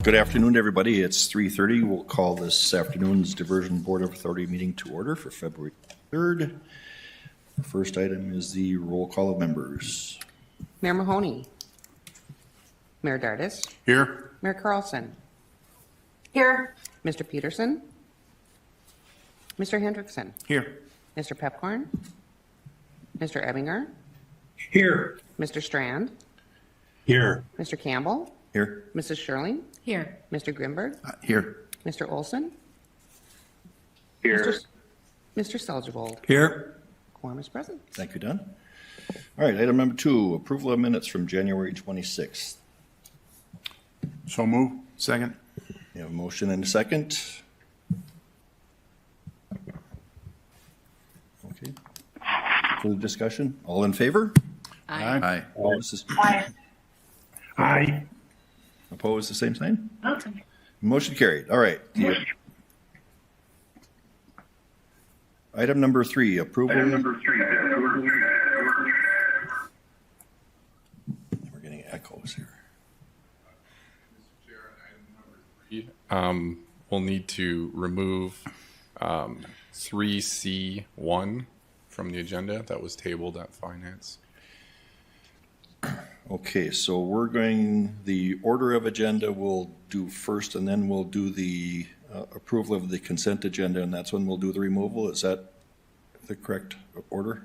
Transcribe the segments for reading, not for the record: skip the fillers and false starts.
Good afternoon, everybody. It's 3:30. We'll call this afternoon's Diversion Board of Authority meeting to order for February 3rd. The first item is the roll call of members. Mayor Mahoney. Mayor Dardis. Here. Mayor Carlson. Here. Mr. Peterson. Mr. Hendrickson. Here. Mr. Pepcorn. Mr. Ebinger. Here. Mr. Strand. Here. Mr. Campbell. Here. Mrs. Shirley. Here. Mr. Grimberg. Here. Mr. Olson. Here. Mr. Selgervold. Here. Quorum is present. Thank you, Don. All right, item number 2, approval of minutes from January 26th. So move. Second. You have a motion and a second. Okay. Further discussion? All in favor? Aye. Opposed? Aye. Opposed, the same sign? Motion carried. All right. Item number 3, approval. We're getting echoes here. We'll need to remove 3C1 from the agenda that was tabled at Finance. Okay, so we're going, the order of agenda we'll do first, and then we'll do the approval of the consent agenda, and that's when we'll do the removal. Is that the correct order?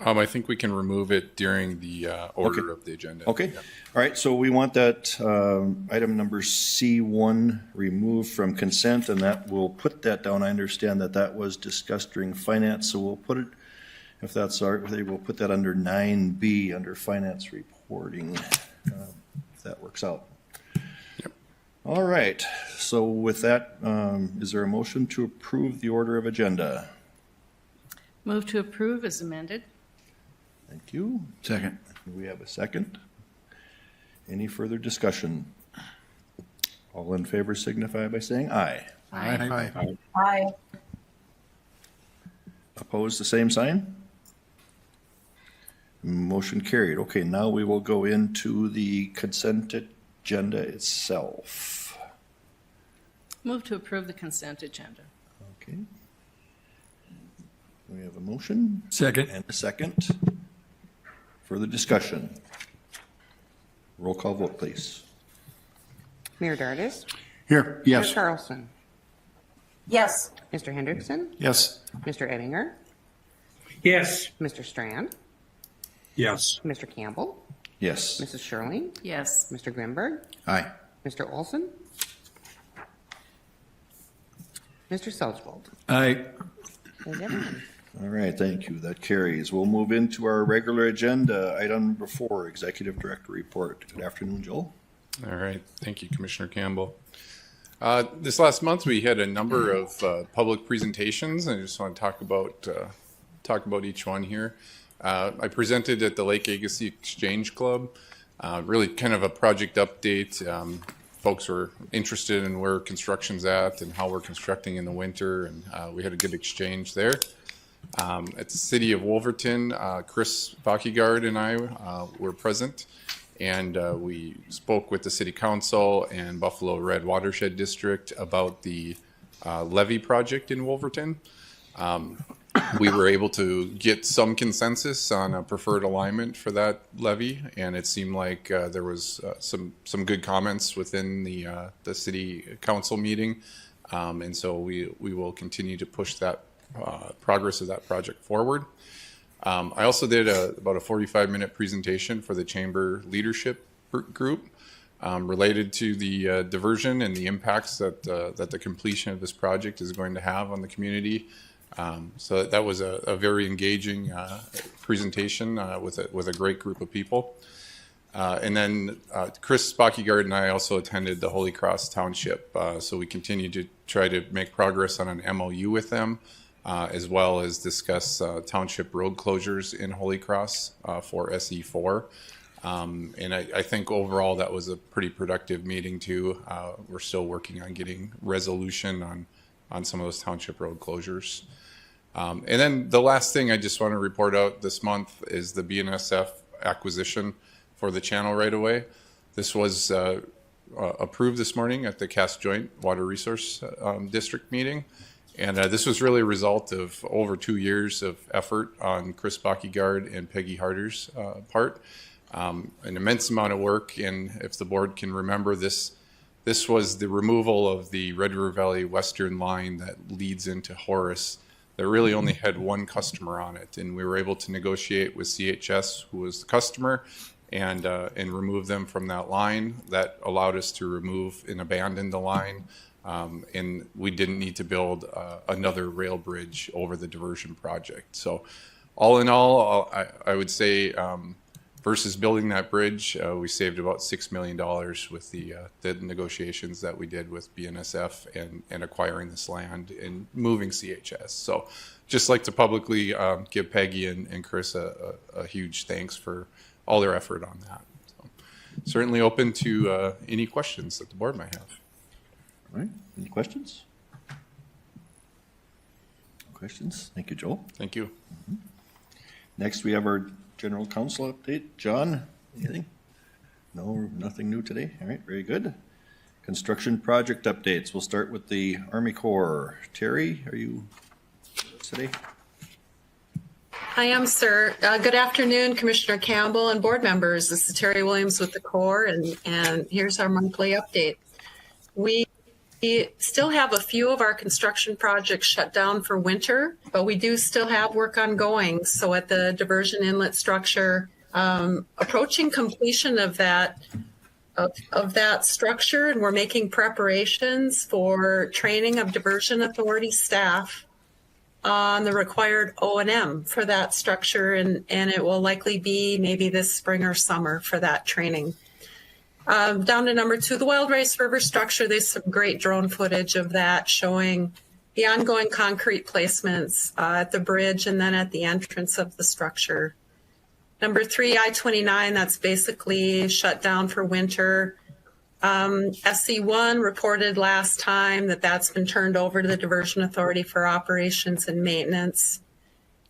I think we can remove it during the order Okay. of the agenda. Okay, Yeah. all right, so we want that item number C1 removed from consent, and that we'll put that down. I understand that that was discussed during finance, so we'll put it, if that's all right with you, we'll put that under 9B, under finance reporting, if that works out. Yep. All right, so with that, is there a motion to approve the order of agenda? Move to approve as amended. Thank you. Second. We have a second. Any further discussion? All in favor signify by saying aye. Aye. Aye. Opposed, the same sign? Motion carried. Okay, now we will go into the consent agenda itself. Move to approve the consent agenda. Okay. We have a motion Second. and a second. Further discussion? Roll call vote, please. Mayor Dardis. Here. Mayor Carlson. Yes. Mr. Hendrickson. Yes. Mr. Ebinger. Yes. Mr. Strand. Yes. Mr. Campbell. Yes. Mrs. Shirley. Yes. Mr. Grimberg. Aye. Mr. Olson. Mr. Selgervold. Aye. There's everyone. All right, thank you. That carries. We'll move into our regular agenda. Item number 4, Executive Director Report. Good afternoon, Joel. All right. Thank you, Commissioner Campbell. This last month, we had a number of public presentations, and I just want to talk about each one here. I presented at the Lake Agassiz Exchange Club, really kind of a project update. Folks were interested in where construction's at and how we're constructing in the winter, and we had a good exchange there. At the City of Wolverton, Chris Bakkegaard and I were present, and we spoke with the City Council and Buffalo Red Watershed District about the levee project in Wolverton. We were able to get some consensus on a preferred alignment for that levee, and it seemed like there was some good comments within the City Council meeting, and so we will continue to push that progress of that project forward. I also did about a 45-minute presentation for the Chamber Leadership Group related to the diversion and the impacts that the completion of this project is going to have on the community. So that was a very engaging presentation with a great group of people. And then Chris Bakkegaard and I also attended the Holy Cross Township. So we continue to try to make progress on an MOU with them, as well as discuss township road closures in Holy Cross for SE4. And I think overall that was a pretty productive meeting too. We're still working on getting resolution on some of those township road closures. And then the last thing I just want to report out this month is the BNSF acquisition for the channel right away. This was approved this morning at the Cass Joint Water Resource District meeting. And this was really a result of over 2 years of effort on Chris Bockyguard and Peggy Harder's part. An immense amount of work, and if the board can remember, this was the removal of the Red River Valley Western line that leads into Horace that really only had one customer on it, and we were able to negotiate with CHS, who was the customer, and remove them from that line. That allowed us to remove and abandon the line, and we didn't need to build another rail bridge over the diversion project. So all in all, I would say versus building that bridge, we saved about $6 million with the negotiations that we did with BNSF and acquiring this land and moving CHS. So just like to publicly give Peggy and Chris a huge thanks for all their effort on that. So certainly open to any questions that the board might have. All right, any questions? Questions? Thank you, Joel. Thank you. Next, we have our general counsel update. John, anything? No, nothing new today. All right, very good. Construction project updates. We'll start with the Army Corps. Terry, are you today? I am, sir. Good afternoon, Commissioner Campbell and board members. This is Terry Williams with the Corps, and here's our monthly update. We still have a few of our construction projects shut down for winter, but we do still have work ongoing. So at the diversion inlet structure, approaching completion of that structure, and we're making preparations for training of diversion authority staff on the required O&M for that structure, and it will likely be maybe this spring or summer for that training. Down to number 2, the Wild Rice River structure. There's some great drone footage of that showing the ongoing concrete placements at the bridge and then at the entrance of the structure. Number 3, I-29, that's basically shut down for winter. SC1 reported last time that that's been turned over to the Diversion Authority for operations and maintenance.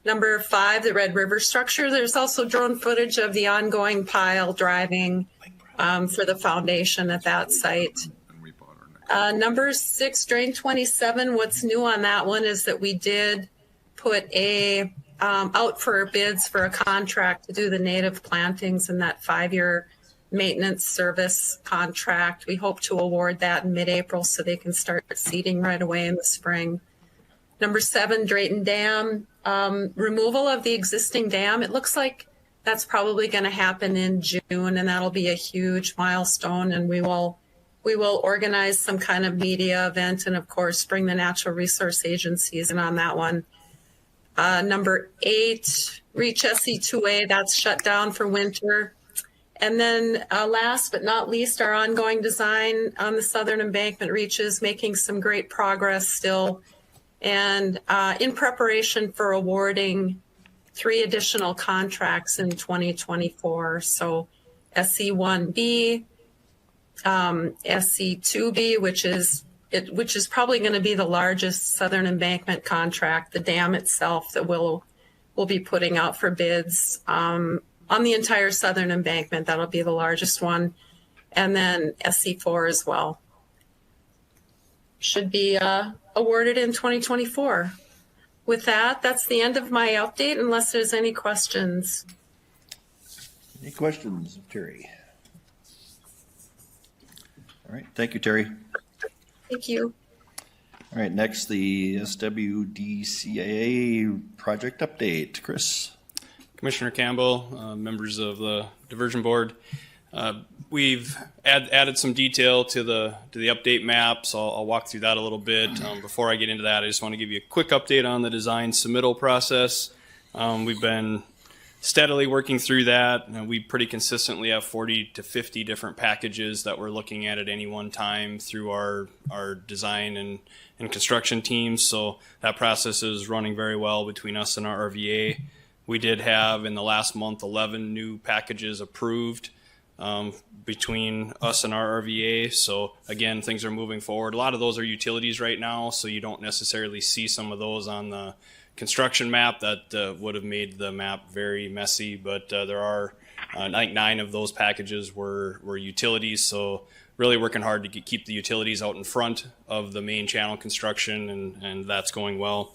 Number 5, the Red River structure. There's also drone footage of the ongoing pile driving for the foundation at that site. Number 6, Drain 27. What's new on that one is that we did put out for bids for a contract to do the native plantings in that 5-year maintenance service contract. We hope to award that in mid-April so they can start seeding right away in the spring. Number 7, Drayton Dam. Removal of the existing dam. It looks like that's probably going to happen in June, and that'll be a huge milestone. And we will organize some kind of media event, and of course, bring the natural resource agencies in on that one. Number 8, Reach SE2A. That's shut down for winter. And then last but not least, our ongoing design on the Southern Embankment reaches, making some great progress still, and in preparation for awarding 3 additional contracts in 2024. So SC1B, SC2B, which is probably going to be the largest Southern Embankment contract, the dam itself that we'll be putting out for bids on the entire Southern Embankment. That'll be the largest one. And then SC4 as well. Should be awarded in 2024. With that, that's the end of my update, unless there's any questions. Any questions of Terry? All right, thank you, Terry. Thank you. All right, next, the SWDCAA project update. Chris? Commissioner Campbell, members of the Diversion Board. We've added some detail to the update map, so I'll walk through that a little bit. Before I get into that, I just want to give you a quick update on the design submittal process. We've been steadily working through that, and we pretty consistently have 40 to 50 different packages that we're looking at any one time through our design and construction teams. So that process is running very well between us and our RVA. We did have in the last month 11 new packages approved between us and our RVA. So again, things are moving forward. A lot of those are utilities right now, so you don't necessarily see some of those on the construction map. That would have made the map very messy, but there are I think 9 of those packages were utilities, so really working hard to keep the utilities out in front of the main channel construction, and that's going well.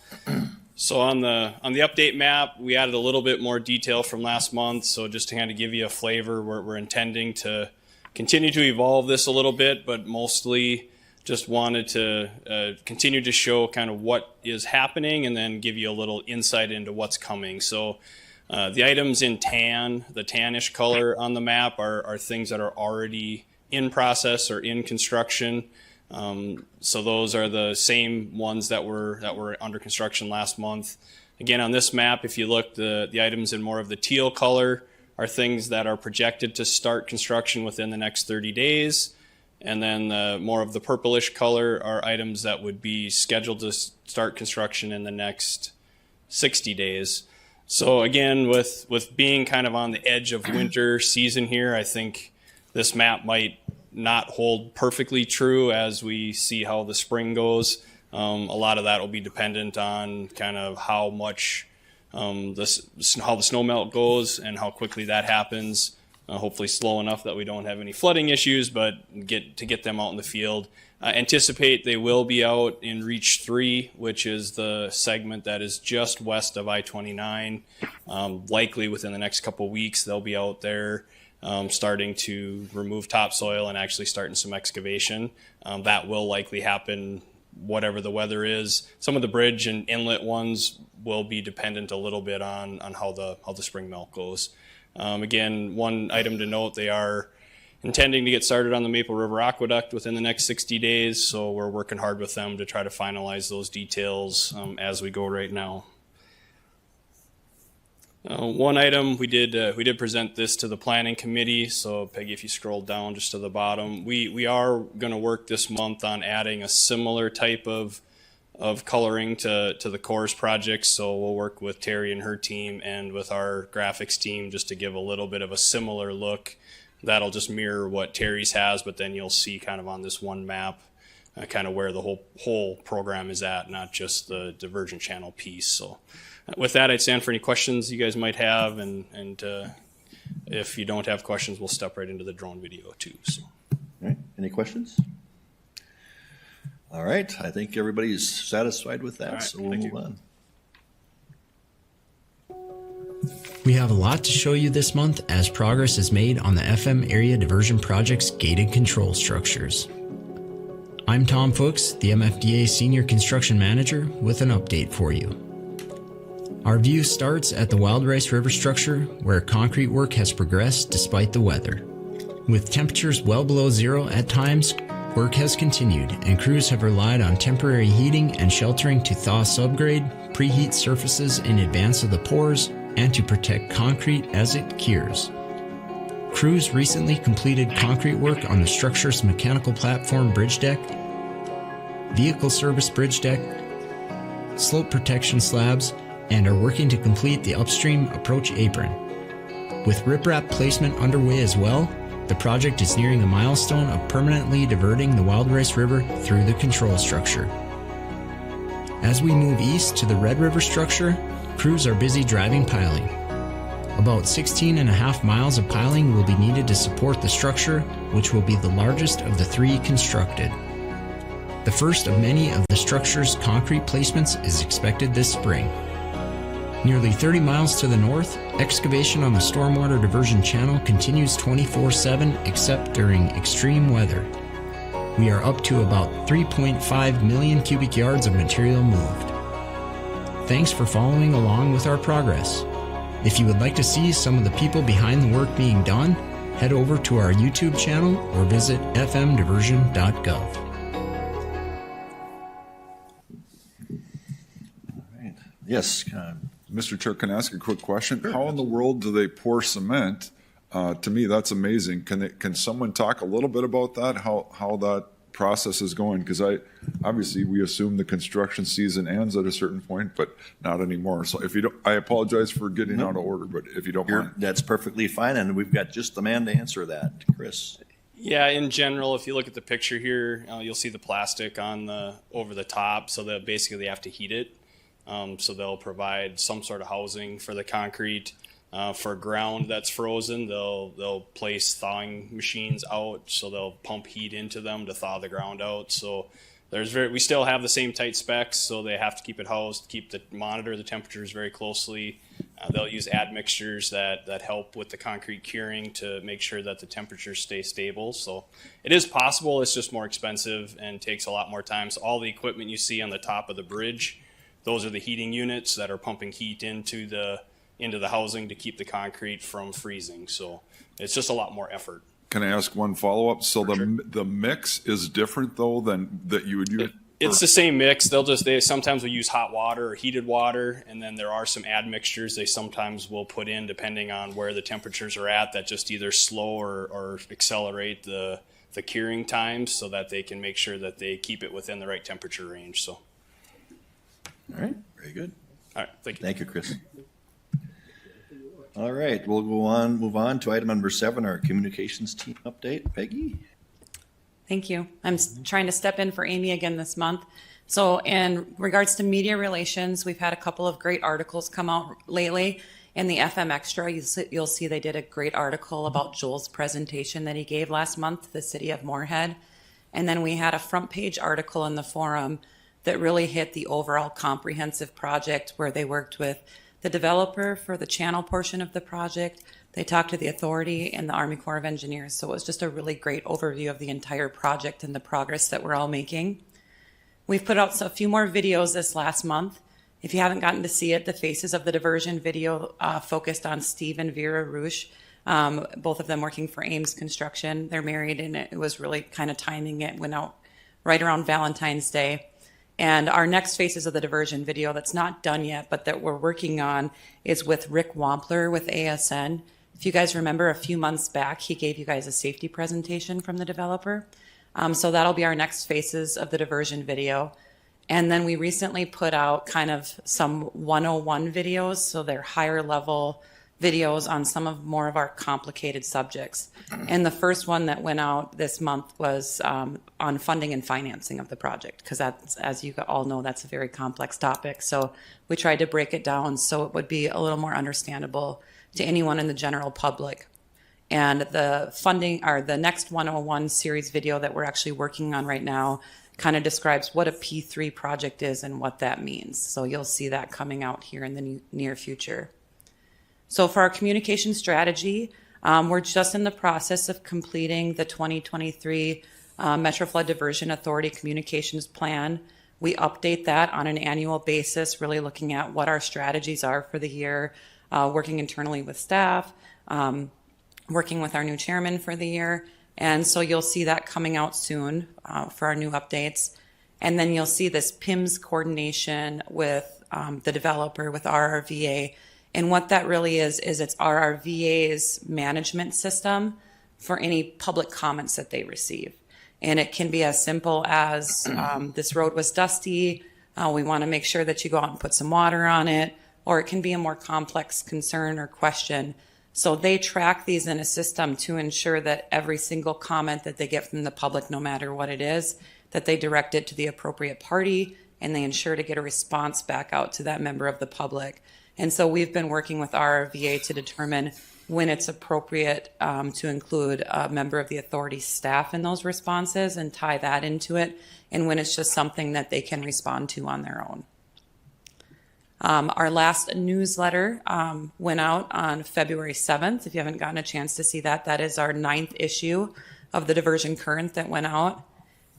So on the update map, we added a little bit more detail from last month. So just to kind of give you a flavor, we're intending to continue to evolve this a little bit, but mostly just wanted to continue to show kind of what is happening and then give you a little insight into what's coming. So the items in tan, the tannish color on the map are things that are already in process or in construction. So those are the same ones that were under construction last month. Again, on this map, if you look, the items in more of the teal color are things that are projected to start construction within the next 30 days. And then more of the purplish color are items that would be scheduled to start construction in the next 60 days. So again, with being kind of on the edge of winter season here, I think this map might not hold perfectly true as we see how the spring goes. A lot of that will be dependent on kind of how much how the snow melt goes and how quickly that happens. Hopefully slow enough that we don't have any flooding issues, but get them out in the field. Anticipate they will be out in Reach 3, which is the segment that is just west of I-29. Likely within the next couple weeks, they'll be out there starting to remove topsoil and actually starting some excavation. That will likely happen whatever the weather is. Some of the bridge and inlet ones will be dependent a little bit on how the spring melt goes. Again, one item to note, they are intending to get started on the Maple River Aqueduct within the next 60 days, so we're working hard with them to try to finalize those details as we go right now. One item, we did present this to the planning committee. So Peggy, if you scroll down just to the bottom, we are going to work this month on adding a similar type of coloring to the cores project. So we'll work with Terry and her team and with our graphics team just to give a little bit of a similar look. That'll just mirror what Terry's has, but then you'll see kind of on this one map kind of where the whole program is at, not just the diversion channel piece. So with that, I'd stand for any questions you guys might have, and if you don't have questions, we'll step right into the drone video too. So. All right, any questions? All right, I think everybody's satisfied with that, so we'll move on. We have a lot to show you this month as progress is made on the FM area diversion project's gated control structures. I'm Tom Fuchs, the MFDA Senior Construction Manager, with an update for you. Our view starts at the Wild Rice River structure, where concrete work has progressed despite the weather. With temperatures well below zero at times, work has continued, and crews have relied on temporary heating and sheltering to thaw subgrade, preheat surfaces in advance of the pours, and to protect concrete as it cures. Crews recently completed concrete work on the structure's mechanical platform bridge deck, vehicle service bridge deck, slope protection slabs, and are working to complete the upstream approach apron. With riprap placement underway as well, the project is nearing a milestone of permanently diverting the Wild Rice River through the control structure. As we move east to the Red River structure, crews are busy driving piling. About 16.5 miles of piling will be needed to support the structure, which will be the largest of the three constructed. The first of many of the structure's concrete placements is expected this spring. Nearly 30 miles to the north, excavation on the stormwater diversion channel continues 24/7 except during extreme weather. We are up to about 3.5 million cubic yards of material moved. Thanks for following along with our progress. If you would like to see some of the people behind the work being done, head over to our YouTube channel or visit fmdiversion.gov. Yes, Mr. Chair, can I ask a quick question? How in the world do they pour cement? To me, that's amazing. Can someone talk a little bit about that? How that process is going? Because obviously we assume the construction season ends at a certain point, but not anymore. So if you don't, I apologize for getting out of order, but if you don't mind. that's perfectly fine, and we've got just the man to answer that, Chris. Yeah, in general, if you look at the picture here, you'll see the plastic on over the top, so that basically they have to heat it. So they'll provide some sort of housing for the concrete. For ground that's frozen, they'll place thawing machines out, so they'll pump heat into them to thaw the ground out. So we still have the same tight specs, so they have to keep it housed, monitor the temperatures very closely. They'll use admixtures that help with the concrete curing to make sure that the temperatures stay stable. So it is possible, it's just more expensive and takes a lot more time. So all the equipment you see on the top of the bridge, those are the heating units that are pumping heat into the housing to keep the concrete from freezing. So it's just a lot more effort. Can I ask one follow-up? So the mix is different though than that you would use? It's the same mix. They sometimes will use hot water or heated water, and then there are some admixtures they sometimes will put in depending on where the temperatures are at that just either slow or accelerate the curing times so that they can make sure that they keep it within the right temperature range. So. All right, very good. All right, thank you. Thank you, Chris. All right, we'll move on to item number 7, our communications team update. Peggy? Thank you. I'm trying to step in for Amy again this month. So in regards to media relations, we've had a couple of great articles come out lately. In the FM Extra, you'll see they did a great article about Joel's presentation that he gave last month to the city of Moorhead. And then we had a front page article in the forum that really hit the overall comprehensive project, where they worked with the developer for the channel portion of the project. They talked to the authority and the Army Corps of Engineers. So it was just a really great overview of the entire project and the progress that we're all making. We've put out a few more videos this last month. If you haven't gotten to see it, the Faces of the Diversion video focused on Steve and Vera Roosh, both of them working for Ames Construction. They're married, and it was really kind of timing. It went out right around Valentine's Day. And our next Faces of the Diversion video that's not done yet, but that we're working on, is with Rick Wampler with ASN. If you guys remember, a few months back, he gave you guys a safety presentation from the developer. So that'll be our next Faces of the Diversion video. And then we recently put out kind of some 101 videos, so they're higher level videos on some of more of our complicated subjects. And the first one that went out this month was on funding and financing of the project, because that's, as you all know, that's a very complex topic. So we tried to break it down so it would be a little more understandable to anyone in the general public. And the funding, or the next 101 series video that we're actually working on right now, kind of describes what a P3 project is and what that means. So you'll see that coming out here in the near future. So for our communication strategy, we're just in the process of completing the 2023 Metro Flood Diversion Authority Communications Plan. We update that on an annual basis, really looking at what our strategies are for the year, working internally with staff, working with our new chairman for the year. And so you'll see that coming out soon for our new updates. And then you'll see this PIMS coordination with the developer, with RRVA. And what that really is it's RRVA's management system for any public comments that they receive. And it can be as simple as this road was dusty, we want to make sure that you go out and put some water on it, or it can be a more complex concern or question. So they track these in a system to ensure that every single comment that they get from the public, no matter what it is, that they direct it to the appropriate party, and they ensure to get a response back out to that member of the public. And so we've been working with RRVA to determine when it's appropriate to include a member of the authority staff in those responses and tie that into it, and when it's just something that they can respond to on their own. Our last newsletter went out on February 7th. If you haven't gotten a chance to see that, that is our 9th issue of the Diversion Current that went out.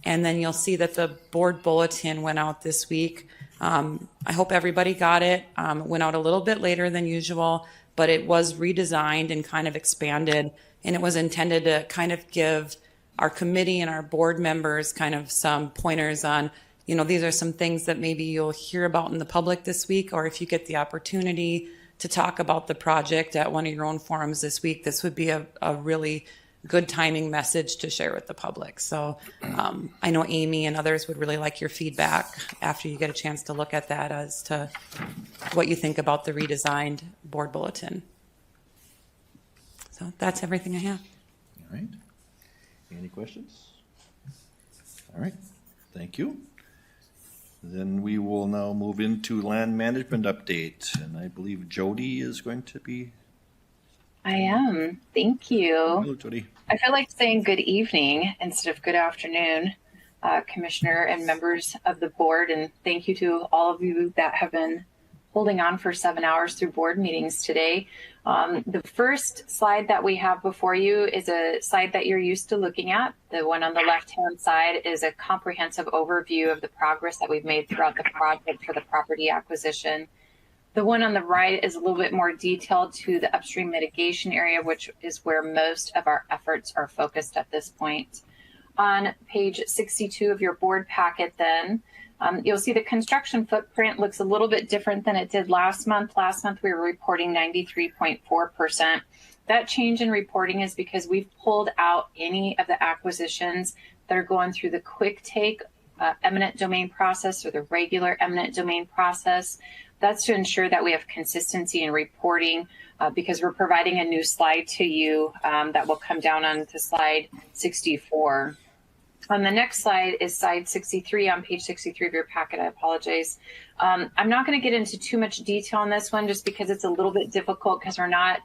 And then you'll see that the board bulletin went out this week. I hope everybody got it. It went out a little bit later than usual, but it was redesigned and kind of expanded, and it was intended to kind of give our committee and our board members kind of some pointers on, you know, these are some things that maybe you'll hear about in the public this week, or if you get the opportunity to talk about the project at one of your own forums this week, this would be a really good timing message to share with the public. So I know Amy and others would really like your feedback after you get a chance to look at that as to what you think about the redesigned board bulletin. So that's everything I have. All right. Any questions? All right. Thank you. Then we will now move into land management update. And I believe Jody is going to be I am. Thank you. Hello, Jody. I feel like saying good evening instead of good afternoon, Commissioner and members of the board. And thank you to all of you that have been holding on for 7 hours through board meetings today. The first slide that we have before you is a slide that you're used to looking at. The one on the left-hand side is a comprehensive overview of the progress that we've made throughout the project for the property acquisition. The one on the right is a little bit more detailed to the upstream mitigation area, which is where most of our efforts are focused at this point. On page 62 of your board packet then, you'll see the construction footprint looks a little bit different than it did last month. Last month we were reporting 93.4%. That change in reporting is because we've pulled out any of the acquisitions that are going through the quick take eminent domain process or the regular eminent domain process. That's to ensure that we have consistency in reporting because we're providing a new slide to you that will come down onto slide 64. On the next slide is slide 63 on page 63 of your packet. I apologize. I'm not going to get into too much detail on this one just because it's a little bit difficult because we're not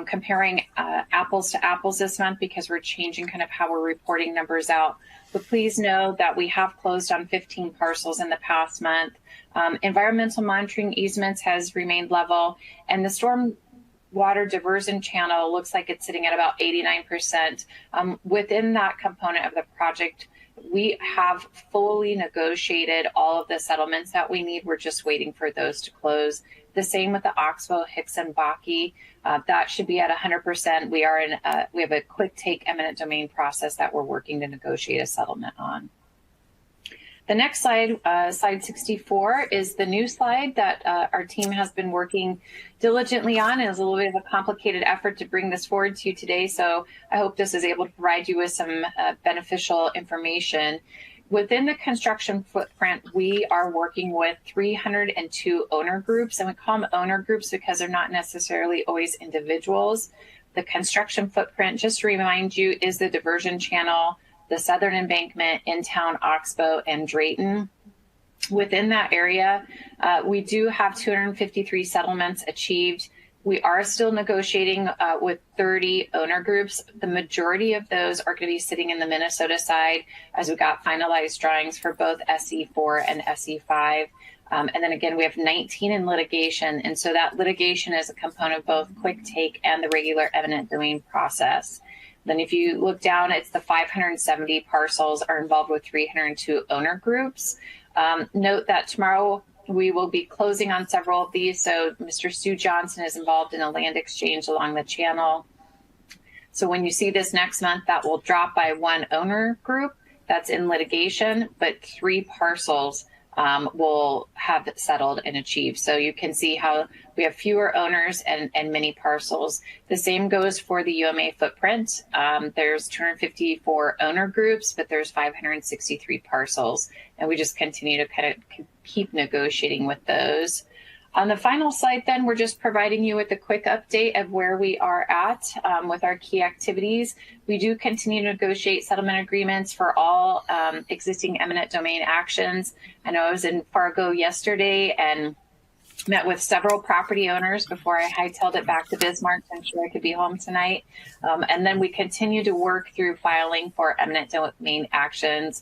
comparing apples to apples this month because we're changing kind of how we're reporting numbers out. But please know that we have closed on 15 parcels in the past month. Environmental monitoring easements has remained level, and the storm water diversion channel looks like it's sitting at about 89%. Within that component of the project, we have fully negotiated all of the settlements that we need. We're just waiting for those to close. The same with the Oxbow, Hicks, and Bakke. That should be at 100%. We have a quick take eminent domain process that we're working to negotiate a settlement on. The next slide, slide 64, is the new slide that our team has been working diligently on. It was a little bit of a complicated effort to bring this forward to you today, so I hope this is able to provide you with some beneficial information. Within the construction footprint, we are working with 302 owner groups, and we call them owner groups because they're not necessarily always individuals. The construction footprint, just to remind you, is the diversion channel, the Southern Embankment, in-town Oxbow, and Drayton. Within that area, we do have 253 settlements achieved. We are still negotiating with 30 owner groups. The majority of those are going to be sitting in the Minnesota side as we got finalized drawings for both SE4 and SE5. And then again, we have 19 in litigation. And so that litigation is a component of both quick take and the regular eminent domain process. Then if you look down, it's the 570 parcels are involved with 302 owner groups. Note that tomorrow we will be closing on several of these. So Mr. Stu Johnson is involved in a land exchange along the channel. So when you see this next month, that will drop by one owner group that's in litigation, but 3 parcels will have settled and achieved. So you can see how we have fewer owners and many parcels. The same goes for the UMA footprint. There's 254 owner groups, but there's 563 parcels. And we just continue to kind of keep negotiating with those. On the final slide, then, we're just providing you with a quick update of where we are at with our key activities. We do continue to negotiate settlement agreements for all existing eminent domain actions. I know I was in Fargo yesterday and met with several property owners before I hightailed it back to Bismarck. I'm sure I could be home tonight. And then we continue to work through filing for eminent domain actions.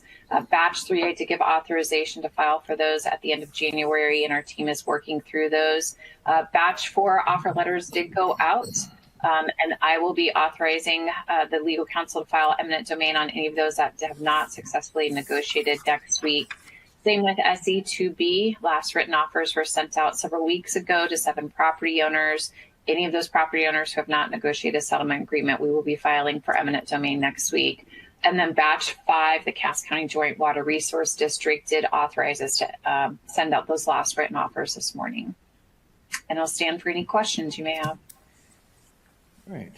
Batch 3, I had to give authorization to file for those at the end of January, and our team is working through those. Batch 4 offer letters did go out, and I will be authorizing the legal counsel to file eminent domain on any of those that have not successfully negotiated next week. Same with SE2B. Last written offers were sent out several weeks ago to 7 property owners. Any of those property owners who have not negotiated a settlement agreement, we will be filing for eminent domain next week. And then batch 5, the Cass County Joint Water Resource District did authorize us to send out those last written offers this morning. And I'll stand for any questions you may have. All right.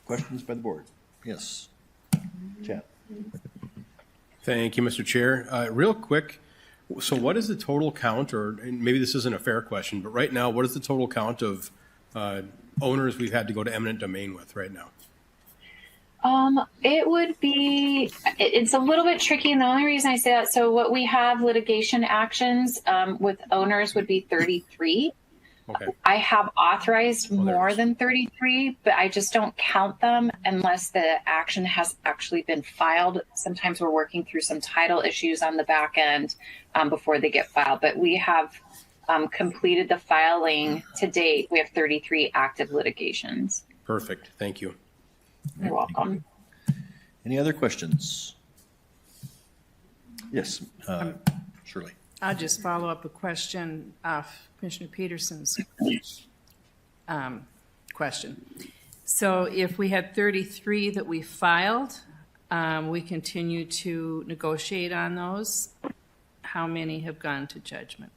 Questions by the board? Yes. Chad. Thank you, Mr. Chair. Real quick, so what is the total count, or and maybe this isn't a fair question, but right now, what is the total count of owners we've had to go to eminent domain with right now? It would be, it's a little bit tricky. And the only reason I say that, so what we have litigation actions with owners would be 33. Okay. I have authorized more than 33, but I just don't count them unless the action has actually been filed. Sometimes we're working through some title issues on the back end before they get filed, but we have completed the filing to date. We have 33 active litigations. Perfect. Thank you. You're welcome. Any other questions? Yes, Shirley. I'll just follow up a question off Commissioner Peterson's question. So if we had 33 that we filed, we continue to negotiate on those. How many have gone to judgment?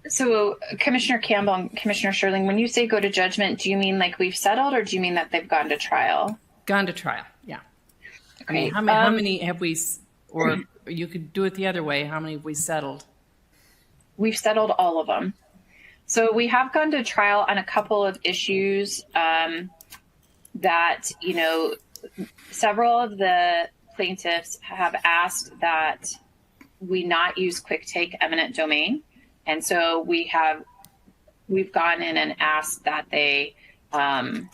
So Commissioner Campbell and Commissioner Sherling, when you say go to judgment, do you mean like we've settled or do you mean that they've gone to trial? Gone to trial, yeah. I mean, Okay, how many have we, or you could do it the other way, how many have we settled? We've settled all of them. So we have gone to trial on a couple of issues that, you know, several of the plaintiffs have asked that we not use quick take eminent domain. And so we've gone in and asked that they, the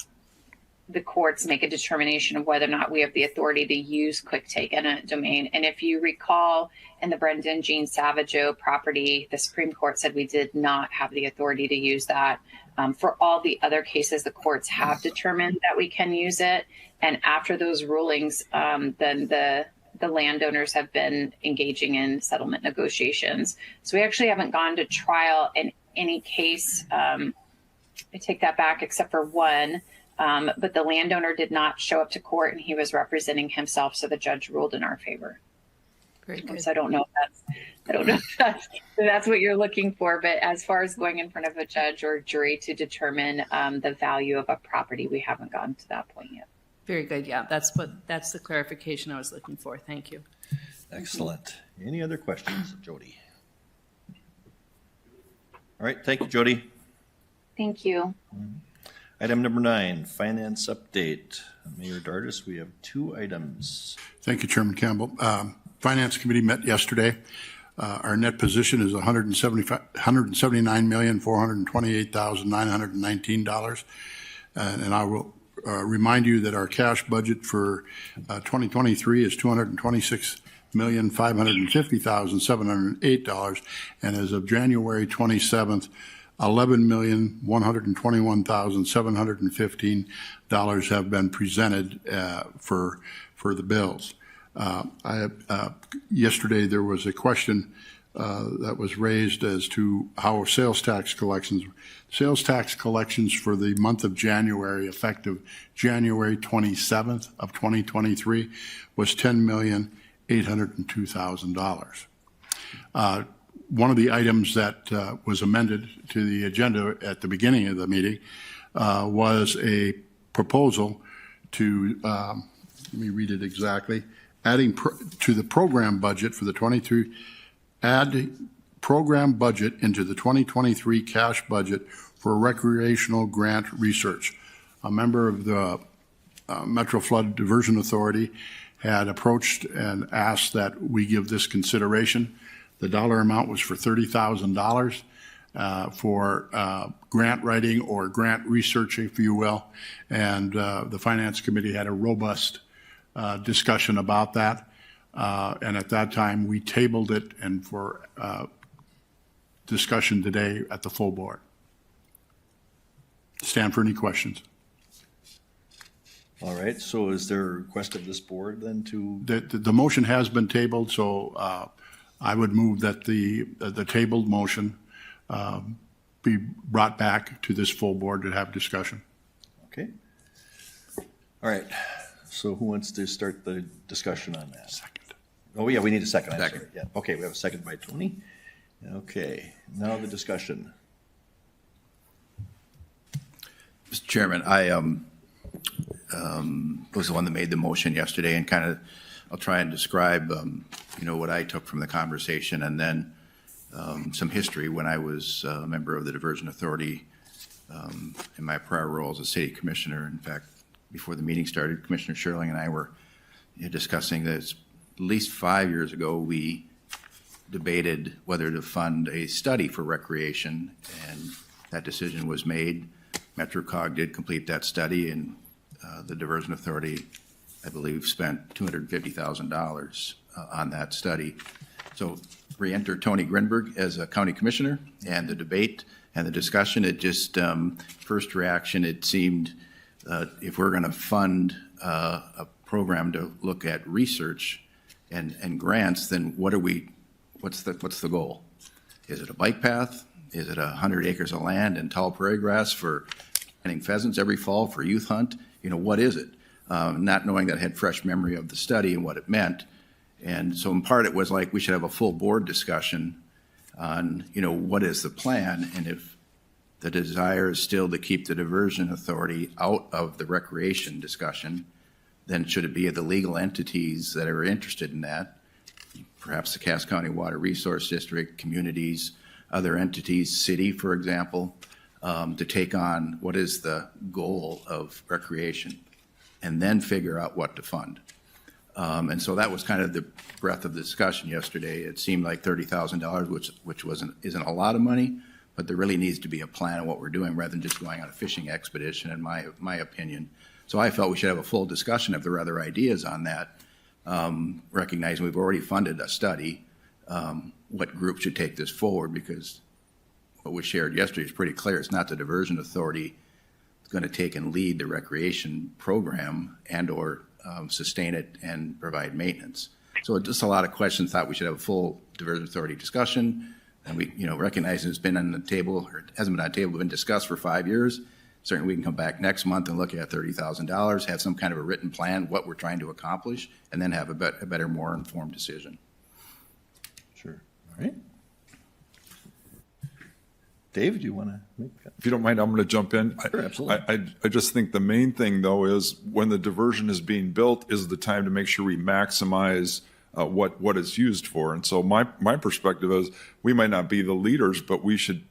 courts make a determination of whether or not we have the authority to use quick take eminent domain. And if you recall, in the Brendan Jean Savageau property, the Supreme Court said we did not have the authority to use that. For all the other cases, the courts have determined that we can use it. And after those rulings, then the landowners have been engaging in settlement negotiations. So we actually haven't gone to trial in any case. I take that back, except for one. But the landowner did not show up to court and he was representing himself. So the judge ruled in our favor. Very good. So I don't know if that's what you're looking for. But as far as going in front of a judge or jury to determine the value of a property, we haven't gotten to that point yet. Very good, yeah, that's the clarification I was looking for, thank you. Excellent. Any other questions, Jody? All right, thank you, Jody. Thank you. Item number 9, finance update. Mayor Dardis, we have 2 items. Thank you, Chairman Campbell. Finance Committee met yesterday. Our net position is $179,428,919. And I will remind you that our cash budget for 2023 is $226,550,708. And as of January 27th, $11,121,715 have been presented for the bills. Yesterday, there was a question that was raised as to how sales tax collections for the month of January, effective January 27th of 2023, was $10,802,000. One of the items that was amended to the agenda at the beginning of the meeting was a proposal to, let me read it exactly, adding to the program budget for the 23, add program budget into the 2023 cash budget for recreational grant research. A member of the Metro Flood Diversion Authority had approached and asked that we give this consideration. The dollar amount was for $30,000 for grant writing or grant research, if you will. And the Finance Committee had a robust discussion about that. And at that time, we tabled it and for discussion today at the full board. Stand for any questions. All right, so is there a request of this board then to? The motion has been tabled, so I would move that the tabled motion be brought back to this full board to have discussion. Okay. All right, so who wants to start the discussion on that? Second. Oh, yeah, we need a second. I'm Second. sorry. Yeah. Okay, we have a second by Tony. Okay, now the discussion. Mr. Chairman, I was the one that made the motion yesterday, and kind of, I'll try and describe, what I took from the conversation, and then some history when I was a member of the Diversion Authority in my prior role as a city commissioner. In fact, before the meeting started, Commissioner Sherling and I were discussing this. At least 5 years ago, we debated whether to fund a study for recreation, and that decision was made. MetroCog did complete that study, and the Diversion Authority, I believe, spent $250,000 on that study. So re-enter Tony Grinberg as a county commissioner, and the debate and the discussion, it just, first reaction, it seemed if we're going to fund a program to look at research and grants, then what's the goal? Is it a bike path? Is it 100 acres of land and tall prairie grass for hunting pheasants every fall for youth hunt? What is it? Not knowing that I had fresh memory of the study and what it meant. And so in part, it was like we should have a full board discussion on, what is the plan? And if the desire is still to keep the Diversion Authority out of the recreation discussion, then should it be the legal entities that are interested in that, perhaps the Cass County Water Resource District, communities, other entities, city, for example, to take on what is the goal of recreation, and then figure out what to fund. And so that was kind of the breadth of the discussion yesterday. It seemed like $30,000, which isn't a lot of money, but there really needs to be a plan of what we're doing rather than just going on a fishing expedition, in my opinion. So I felt we should have a full discussion if there are other ideas on that, recognizing we've already funded a study, what group should take this forward, because what was shared yesterday is pretty clear. It's not the Diversion Authority that's going to take and lead the recreation program and or sustain it and provide maintenance. So just a lot of questions. Thought we should have a full Diversion Authority discussion, and we, recognizing it's been on the table, or it hasn't been on the table, been discussed for 5 years. Certainly, we can come back next month and look at $30,000, have some kind of a written plan, what we're trying to accomplish, and then have a better, more informed decision. Sure. All right. Dave, do you want to make that? If you don't mind, I'm going to jump in. Sure, absolutely. I just think the main thing, though, is when the diversion is being built is the time to make sure we maximize what it's used for. And so my perspective is we might not be the leaders, but we should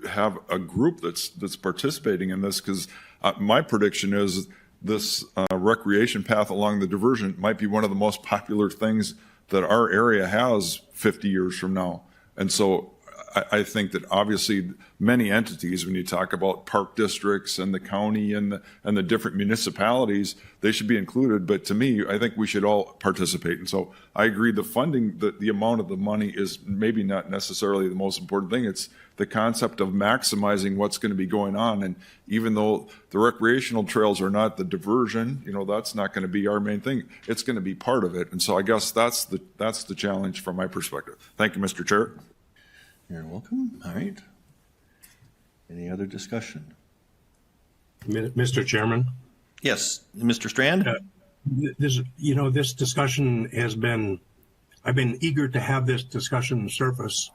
have a group that's participating in this, because my prediction is this recreation path along the diversion might be one of the most popular things that our area has 50 years from now. And so I think that obviously many entities, when you talk about park districts and the county and the different municipalities, they should be included. But to me, I think we should all participate. And so I agree the funding, the amount of the money is maybe not necessarily the most important thing. It's the concept of maximizing what's going to be going on. And even though the recreational trails are not the diversion, that's not going to be our main thing. It's going to be part of it. And so I guess that's the challenge from my perspective. Thank you, Mr. Chair. You're welcome. All right. Any other discussion? Mr. Chairman? Yes, Mr. Strand? This discussion has been, I've been eager to have this discussion surface.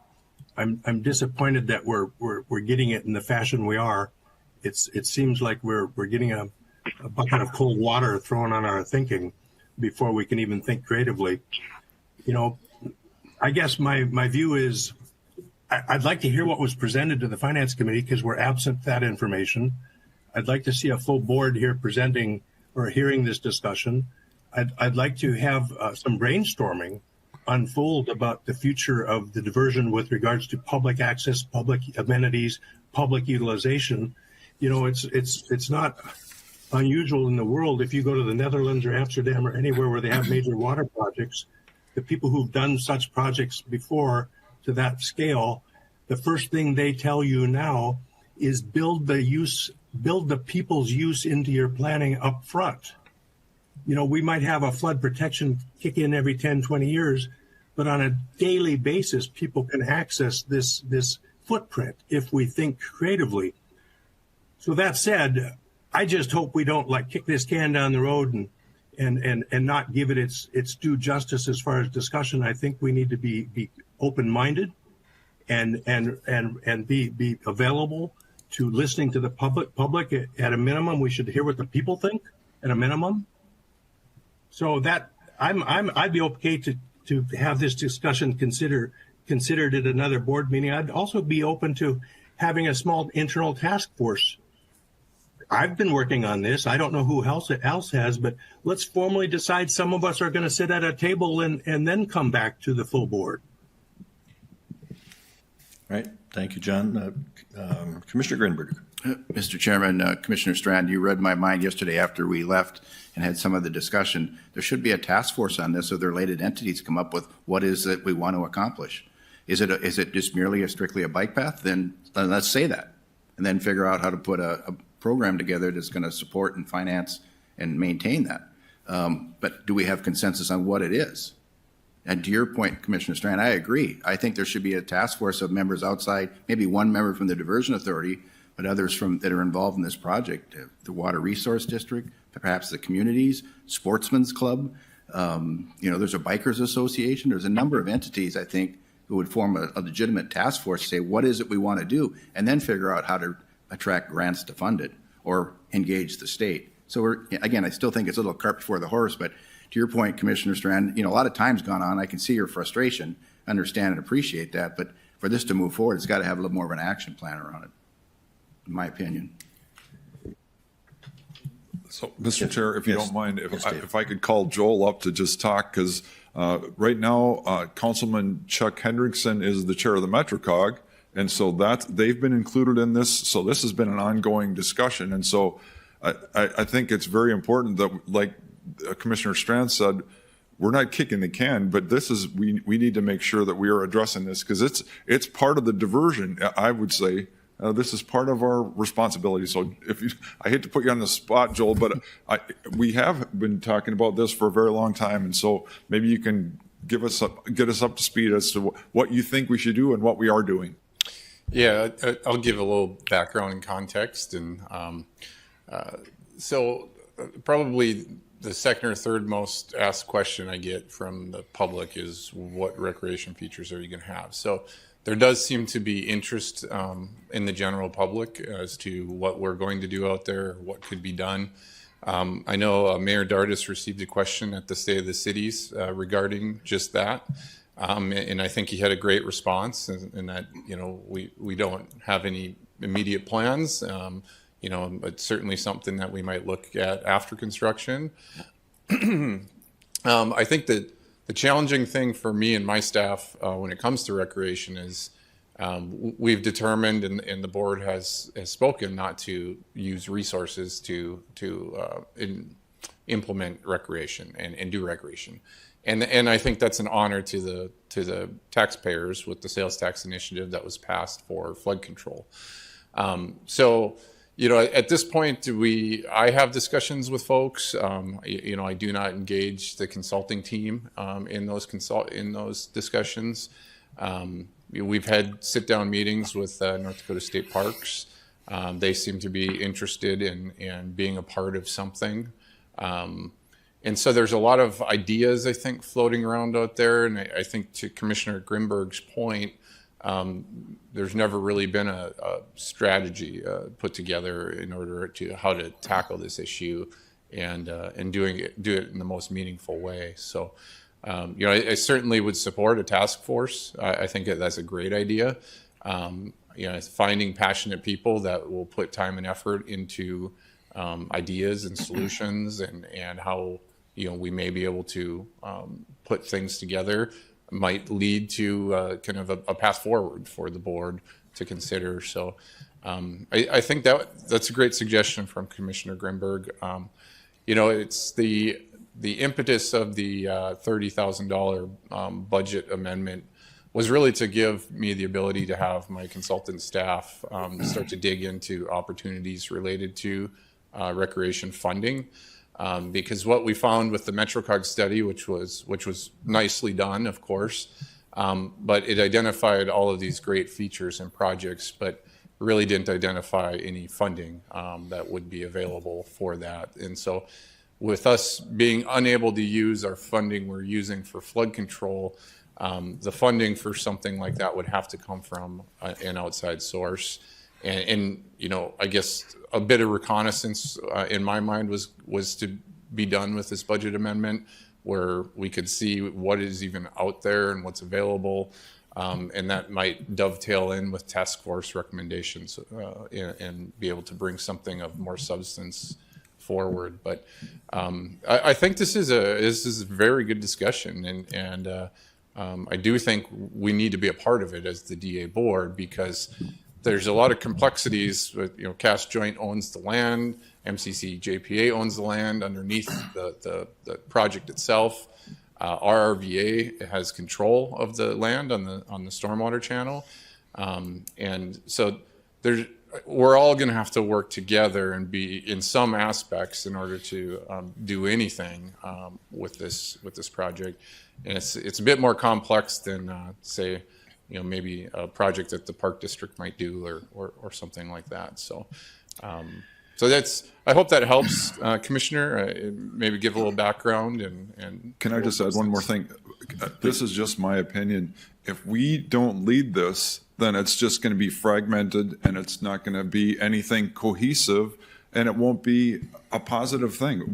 I'm disappointed that we're getting it in the fashion we are. It seems like we're getting a bucket of cold water thrown on our thinking before we can even think creatively. I guess my view is I'd like to hear what was presented to the Finance Committee, because we're absent that information. I'd like to see a full board here presenting or hearing this discussion. I'd like to have some brainstorming unfold about the future of the diversion with regards to public access, public amenities, public utilization. It's not unusual in the world. If you go to the Netherlands or Amsterdam or anywhere where they have major water projects, the people who've done such projects before to that scale, the first thing they tell you now is build the people's use into your planning up front. We might have a flood protection kick in every 10, 20 years, but on a daily basis, people can access this footprint if we think creatively. So that said, I just hope we don't kick this can down the road and not give it its due justice as far as discussion. I think we need to be open-minded and be available to listening to the public. At a minimum, we should hear what the people think at a minimum. So that I'd be okay to have this discussion considered at another board meeting. I'd also be open to having a small internal task force. I've been working on this. I don't know who else has, but let's formally decide some of us are going to sit at a table and then come back to the full board. All right, thank you, John. Commissioner Grinberg. Mr. Chairman, Commissioner Strand, you read my mind yesterday after we left and had some of the discussion. There should be a task force on this so the related entities come up with what is it we want to accomplish. Is it just merely strictly a bike path? Then let's say that, and then figure out how to put a program together that's going to support and finance and maintain that. But do we have consensus on what it is? And to your point, Commissioner Strand, I agree. I think there should be a task force of members outside, maybe one member from the Diversion Authority, but others that are involved in this project, the Water Resource District, perhaps the communities, Sportsman's Club. There's a Bikers Association. There's a number of entities, I think, who would form a legitimate task force to say, what is it we want to do? And then figure out how to attract grants to fund it or engage the state. So I still think it's a little cart before the horse, but to your point, Commissioner Strand, a lot of time's gone on. I can see your frustration, understand and appreciate that, but for this to move forward, it's got to have a little more of an action plan around it, in my opinion. So, Mr. Chair, if you don't mind, if I could call Joel up to just talk, because right now, Councilman Chuck Hendrickson is the chair of the MetroCog, and so they've been included in this. So this has been an ongoing discussion, and so I think it's very important that, like Commissioner Strand said, we're not kicking the can, but we need to make sure that we are addressing this, because it's part of the diversion. I would say this is part of our responsibility. So I hate to put you on the spot, Joel, but we have been talking about this for a very long time, and so maybe you can get us up to speed as to what you think we should do and what we are doing. Yeah, I'll give a little background and context, and so probably the second or third most asked question I get from the public is, what recreation features are you going to have? So there does seem to be interest in the general public as to what we're going to do out there, what could be done. I know Mayor Dardis received a question at the State of the Cities regarding just that. And I think he had a great response in that, we don't have any immediate plans. It's certainly something that we might look at after construction. I think that the challenging thing for me and my staff when it comes to recreation is we've determined, and the board has spoken, not to use resources to implement recreation and do recreation. And I think that's an honor to the taxpayers with the sales tax initiative that was passed for flood control. So, at this point, I have discussions with folks. I do not engage the consulting team in those discussions. We've had sit-down meetings with North Dakota State Parks. They seem to be interested in being a part of something. And so there's a lot of ideas, I think, floating around out there. And I think, to Commissioner Grinberg's point, there's never really been a strategy put together in order to how to tackle this issue and do it in the most meaningful way. So, I certainly would support a task force. I think that's a great idea. Finding passionate people that will put time and effort into ideas and solutions and how we may be able to put things together might lead to kind of a path forward for the board to consider. So I think that's a great suggestion from Commissioner Grinberg. It's the impetus of the $30,000 budget amendment was really to give me the ability to have my consultant staff start to dig into opportunities related to recreation funding. Because what we found with the MetroCog study, which was nicely done, of course, but it identified all of these great features and projects, but really didn't identify any funding that would be available for that. And so with us being unable to use our funding we're using for flood control, the funding for something like that would have to come from an outside source. And I guess a bit of reconnaissance in my mind was to be done with this budget amendment, where we could see what is even out there and what's available, and that might dovetail in with task force recommendations and be able to bring something of more substance forward. But I think this is a very good discussion, and I do think we need to be a part of it as the DA board, because there's a lot of complexities with, Cass Joint owns the land, MCC JPA owns the land underneath the project itself. RRVA has control of the land on the stormwater channel. And so we're all going to have to work together and be in some aspects in order to do anything with this project. And it's a bit more complex than say, maybe a project that the Park District might do or something like that. So, I hope that helps, Commissioner. Maybe give a little background and. Can I just add one more thing? This is just my opinion. If we don't lead this, then it's just going to be fragmented and it's not going to be anything cohesive, and it won't be a positive thing.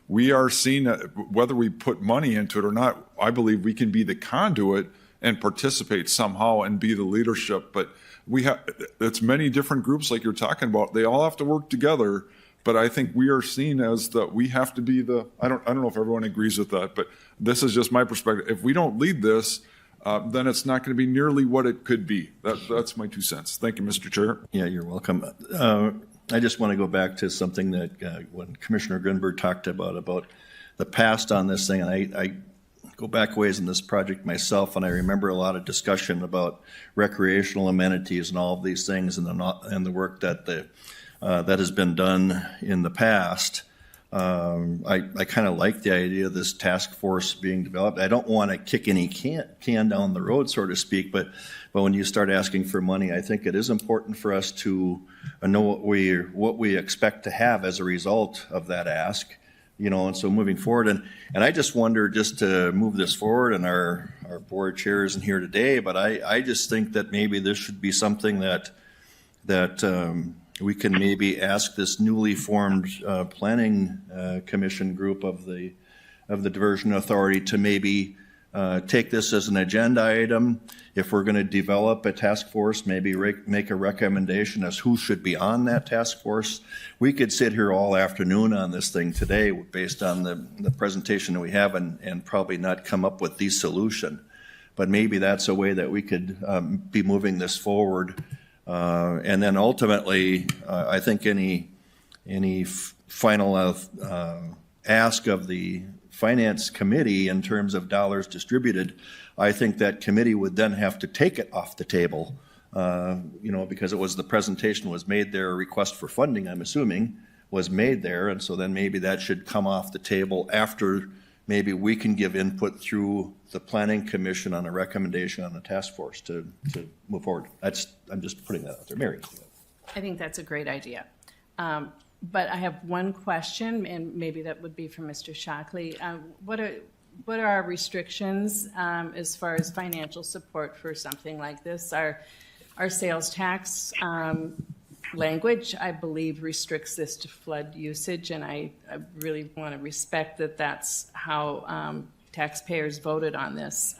We are seen, whether we put money into it or not, I believe we can be the conduit and participate somehow and be the leadership. But it's many different groups like you're talking about. They all have to work together. But I think we are seen as we have to be I don't know if everyone agrees with that, but this is just my perspective. If we don't lead this, then it's not going to be nearly what it could be. That's my 2 cents. Thank you, Mr. Chair. Yeah, you're welcome. I just want to go back to something that when Commissioner Grinberg talked about the past on this thing, and I go back ways in this project myself, and I remember a lot of discussion about recreational amenities and all of these things, and the work that that has been done in the past. I kind of like the idea of this task force being developed. I don't want to kick any can down the road, so to speak, but when you start asking for money, I think it is important for us to know what we expect to have as a result of that ask, and so moving forward. And I just wonder, just to move this forward, and our board chair isn't here today, but I just think that maybe this should be something that we can maybe ask this newly formed planning commission group of the Diversion Authority to maybe take this as an agenda item. If we're going to develop a task force, maybe make a recommendation as who should be on that task force. We could sit here all afternoon on this thing today based on the presentation that we have and probably not come up with the solution. But maybe that's a way that we could be moving this forward. And then ultimately, I think any final ask of the Finance Committee in terms of dollars distributed, I think that committee would then have to take it off the table, because it was the presentation was made there, a request for funding, I'm assuming, was made there, and so then maybe that should come off the table after maybe we can give input through the Planning Commission on a recommendation on the task force to move forward. I'm just putting that out there. Mary. I think that's a great idea. But I have one question, and maybe that would be for Mr. Shockley. What are our restrictions as far as financial support for something like this? Our sales tax language, I believe, restricts this to flood usage, and I really want to respect that that's how taxpayers voted on this,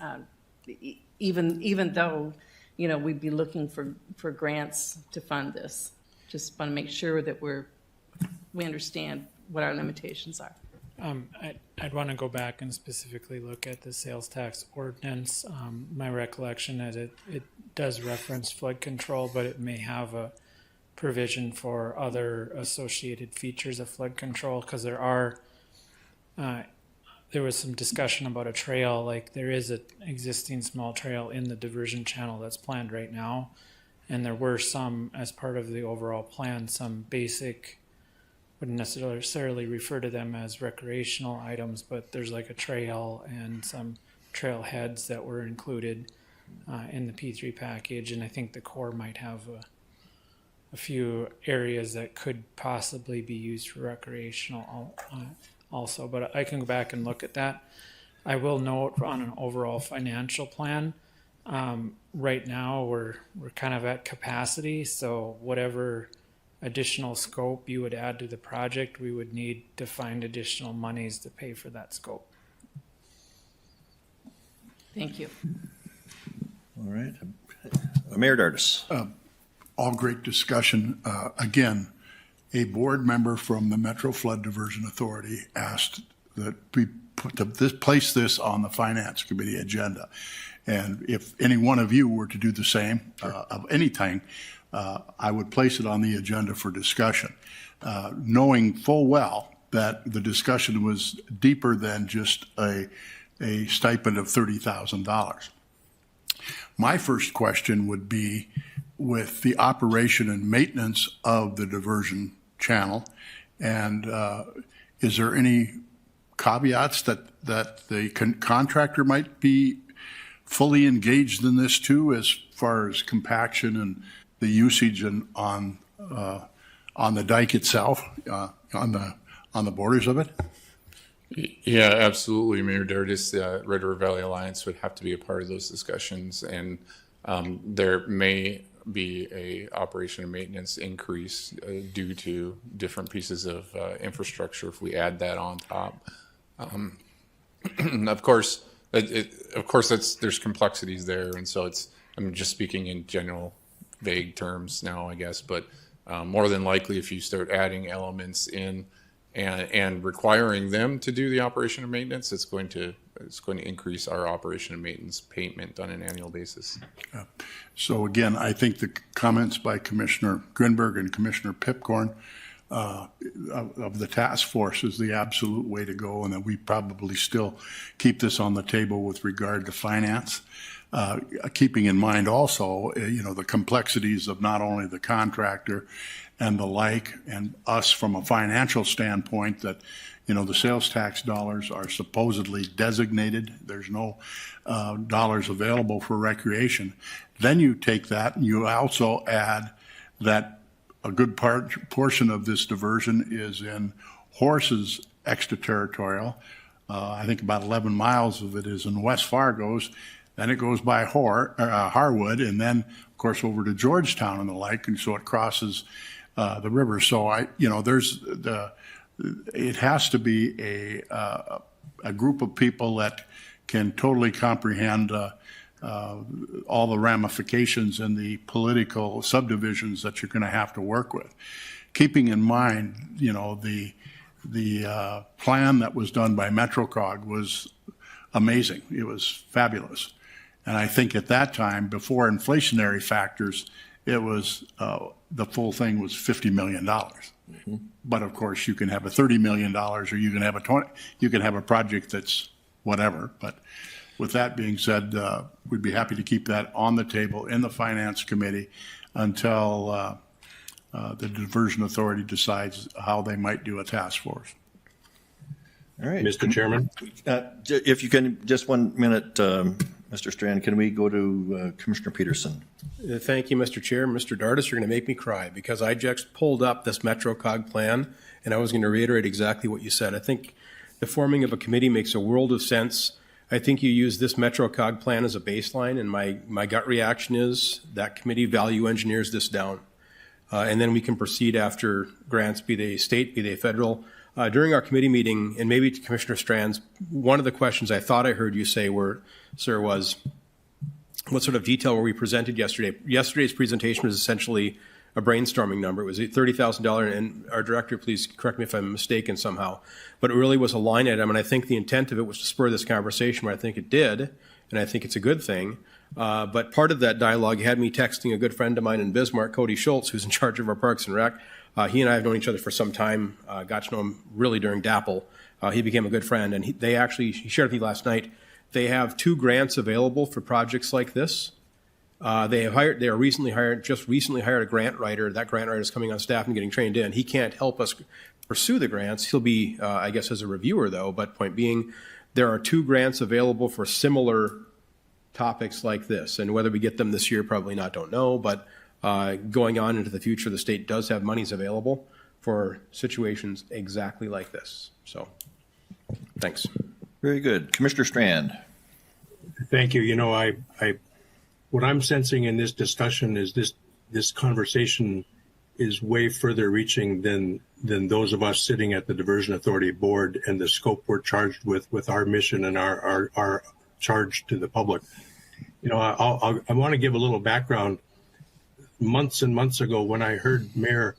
even though, we'd be looking for grants to fund this. Just want to make sure that we understand what our limitations are. I'd want to go back and specifically look at the sales tax ordinance. My recollection is it does reference flood control, but it may have a provision for other associated features of flood control, because there was some discussion about a trail. Like, there is an existing small trail in the diversion channel that's planned right now, and there were some, as part of the overall plan, some basic, wouldn't necessarily refer to them as recreational items, but there's like a trail and some trail heads that were included in the P3 package, and I think the Corps might have a few areas that could possibly be used for recreational also, but I can go back and look at that. I will note on an overall financial plan, right now we're kind of at capacity, so whatever additional scope you would add to the project, we would need to find additional monies to pay for that scope. Thank you. All right. Mayor Dardis. All great discussion. Again, a board member from the Metro Flood Diversion Authority asked that we place this on the Finance Committee agenda. And if any one of you were to do the same of any time, I would place it on the agenda for discussion, knowing full well that the discussion was deeper than just a stipend of $30,000. My first question would be, with the operation and maintenance of the diversion channel, and is there any caveats that the contractor might be fully engaged in this too, as far as compaction and the usage and on the dike itself, on the borders of it? Yeah, absolutely, Mayor Dardis. Red River Valley Alliance would have to be a part of those discussions, and there may be a operation and maintenance increase due to different pieces of infrastructure if we add that on top. Of course, there's complexities there, and so I'm just speaking in general, vague terms now, I guess. But more than likely, if you start adding elements in and requiring them to do the operation and maintenance, it's going to increase our operation and maintenance payment on an annual basis. So again, I think the comments by Commissioner Grinberg and Commissioner Pipcorn of the task force is the absolute way to go, and that we probably still keep this on the table with regard to finance, keeping in mind also, the complexities of not only the contractor and the like, and us from a financial standpoint, that the sales tax dollars are supposedly designated. There's no dollars available for recreation. Then you take that and you also add that a good portion of this diversion is in Horses extraterritorial. I think about 11 miles of it is in West Fargo's. Then it goes by Harwood, and then of course over to Georgetown and the like, and so it crosses the river. So it has to be a group of people that can totally comprehend all the ramifications and the political subdivisions that you're going to have to work with. Keeping in mind, the plan that was done by MetroCog was amazing. It was fabulous. And I think at that time, before inflationary factors, it was the full thing was $50 million. Mm-hmm. But of course, you can have a $30 million, or you can have a project that's whatever. But with that being said, we'd be happy to keep that on the table in the Finance Committee until the Diversion Authority decides how they might do a task force. All right. Mr. Chairman? If you can, just 1 minute, Mr. Strand, can we go to Commissioner Peterson? Thank you, Mr. Chair. Mr. Dardis, you're going to make me cry, because I just pulled up this MetroCog plan, and I was going to reiterate exactly what you said. I think the forming of a committee makes a world of sense. I think you use this MetroCog plan as a baseline, and my gut reaction is that committee value engineers this down. And then we can proceed after grants, be they state, be they federal. During our committee meeting, and maybe to Commissioner Strand's, one of the questions I thought I heard you say, sir, was what sort of detail were we presented yesterday? Yesterday's presentation was essentially a brainstorming number. It was $30,000, and our director, please correct me if I'm mistaken somehow, but it really was a line item, and I think the intent of it was to spur this conversation, where I think it did, and I think it's a good thing. But part of that dialogue had me texting a good friend of mine in Bismarck, Cody Schultz, who's in charge of our Parks and Rec. He and I have known each other for some time, got to know him really during DAPL. He became a good friend, and he shared with me last night, they have 2 grants available for projects like this. They recently hired a grant writer. That grant writer is coming on staff and getting trained in. He can't help us pursue the grants. He'll be, I guess, as a reviewer though, but point being, there are 2 grants available for similar topics like this, and whether we get them this year, probably not, don't know, but going on into the future, the state does have monies available for situations exactly like this. So, thanks. Very good. Commissioner Strand. Thank you. What I'm sensing in this discussion is this conversation is way further reaching than those of us sitting at the Diversion Authority board and the scope we're charged with our mission and our charge to the public. I want to give a little background. Months and months ago, when I heard Mayor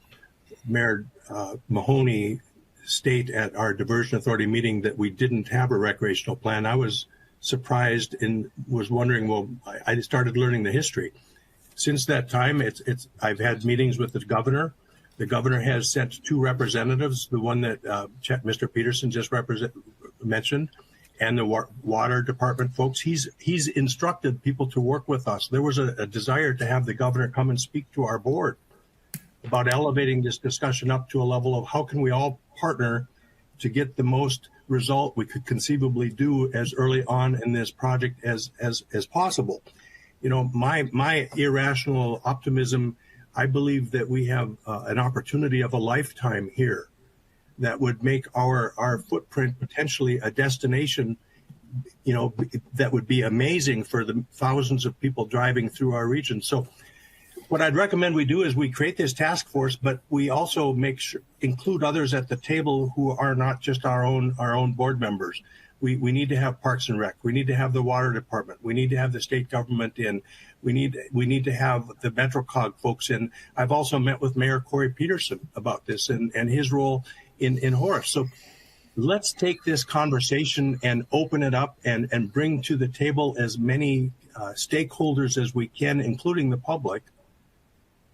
Mahoney state at our Diversion Authority meeting that we didn't have a recreational plan, I was surprised and was wondering, well, I started learning the history. Since that time, I've had meetings with the governor. The governor has sent 2 representatives, the one that Mr. Peterson just mentioned, and the water department folks. He's instructed people to work with us. There was a desire to have the governor come and speak to our board about elevating this discussion up to a level of how can we all partner to get the most result we could conceivably do as early on in this project as possible. You know, my irrational optimism, I believe that we have an opportunity of a lifetime here that would make our footprint potentially a destination, you know, that would be amazing for the thousands of people driving through our region. So what I'd recommend we do is we create this task force, but we also include others at the table who are not just our own board members. We need to have Parks and Rec. We need to have the water department. We need to have the state government in. We need to have the MetroCog folks in. I've also met with Mayor Corey Peterson about this and his role in Horace. So let's take this conversation and open it up and bring to the table as many stakeholders as we can, including the public,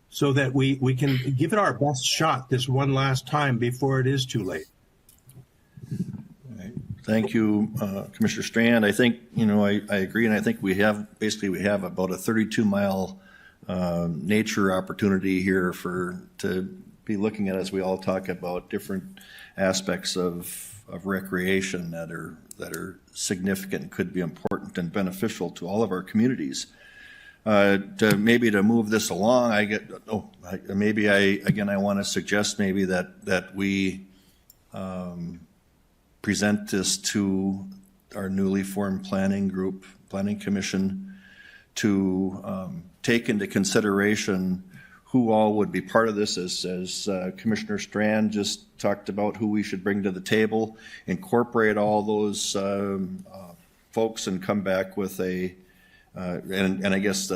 so that we can give it our best shot this one last time before it is too late. Thank you, Commissioner Strand. I think, you know, I agree, and I think we have about a 32-mile nature opportunity here to be looking at as we all talk about different aspects of recreation that are significant and could be important and beneficial to all of our communities. To move this along, I want to suggest maybe that we present this to our newly formed planning commission to take into consideration who all would be part of this, as Commissioner Strand just talked about, who we should bring to the table, incorporate all those folks and come back with and I guess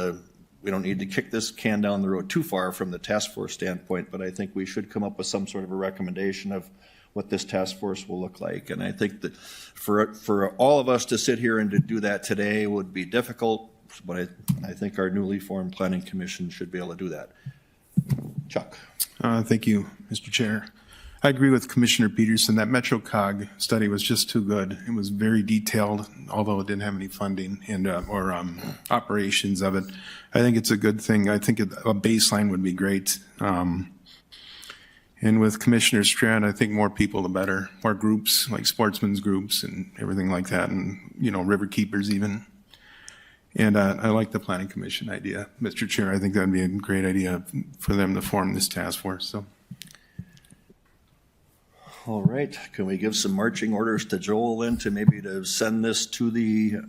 we don't need to kick this can down the road too far from the task force standpoint, but I think we should come up with some sort of a recommendation of what this task force will look like. And I think that for all of us to sit here and to do that today would be difficult, but I think our newly formed planning commission should be able to do that. Chuck. Thank you, Mr. Chair. I agree with Commissioner Peterson. That MetroCog study was just too good. It was very detailed, although it didn't have any funding and or operations of it. I think it's a good thing. I think a baseline would be great. And with Commissioner Strand, I think more people the better. More groups, like sportsmen's groups and everything like that, and, you know, river keepers even. And I like the planning commission idea. Mr. Chair, I think that would be a great idea for them to form this task force. So. All right, can we give some marching orders to Joel then to send this to the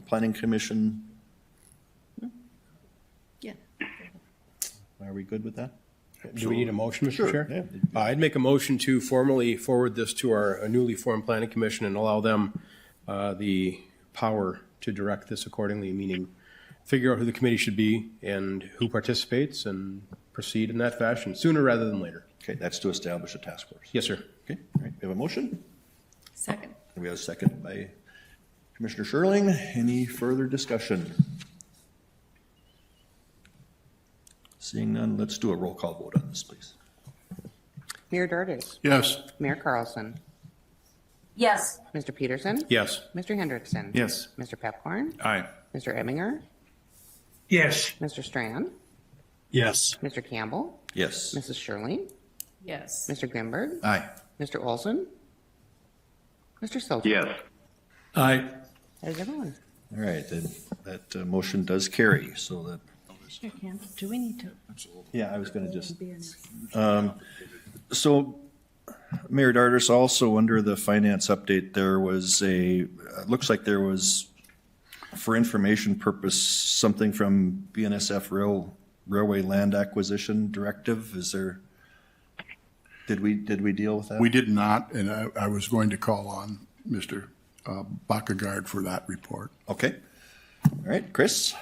planning commission? Yeah. Are we good with that? Do we need a motion, Mr. Sure, Chair? yeah. I'd make a motion to formally forward this to our newly formed planning commission and allow them the power to direct this accordingly, meaning figure out who the committee should be and who participates and proceed in that fashion sooner rather than later. Okay, that's to establish a task force. Yes, sir. Okay, all right, we have a motion. Second. We have a second by Commissioner Sherling. Any further discussion? Seeing none, let's do a roll call vote on this, please. Mayor Dardis. Yes. Mayor Carlson. Yes. Mr. Peterson. Yes. Mr. Hendrickson. Yes. Mr. Pepcorn. Aye. Mr. Emminger. Yes. Mr. Strand. Yes. Mr. Campbell. Yes. Mrs. Shirley. Yes. Mr. Grimberg. Aye. Mr. Olson. Mr. Silver. Yes. Aye. That is everyone. All right, then that motion does carry, so that. Commissioner Campbell, do we need to? Yeah, I was going to just. So, Mayor Dardis, also under the finance update, there was looks like there was, for information purpose, something from BNSF Railway Land Acquisition Directive. Is there? Did we deal with that? We did not, and I was going to call on Mr. Bakagard for that report. Okay. All right, Chris.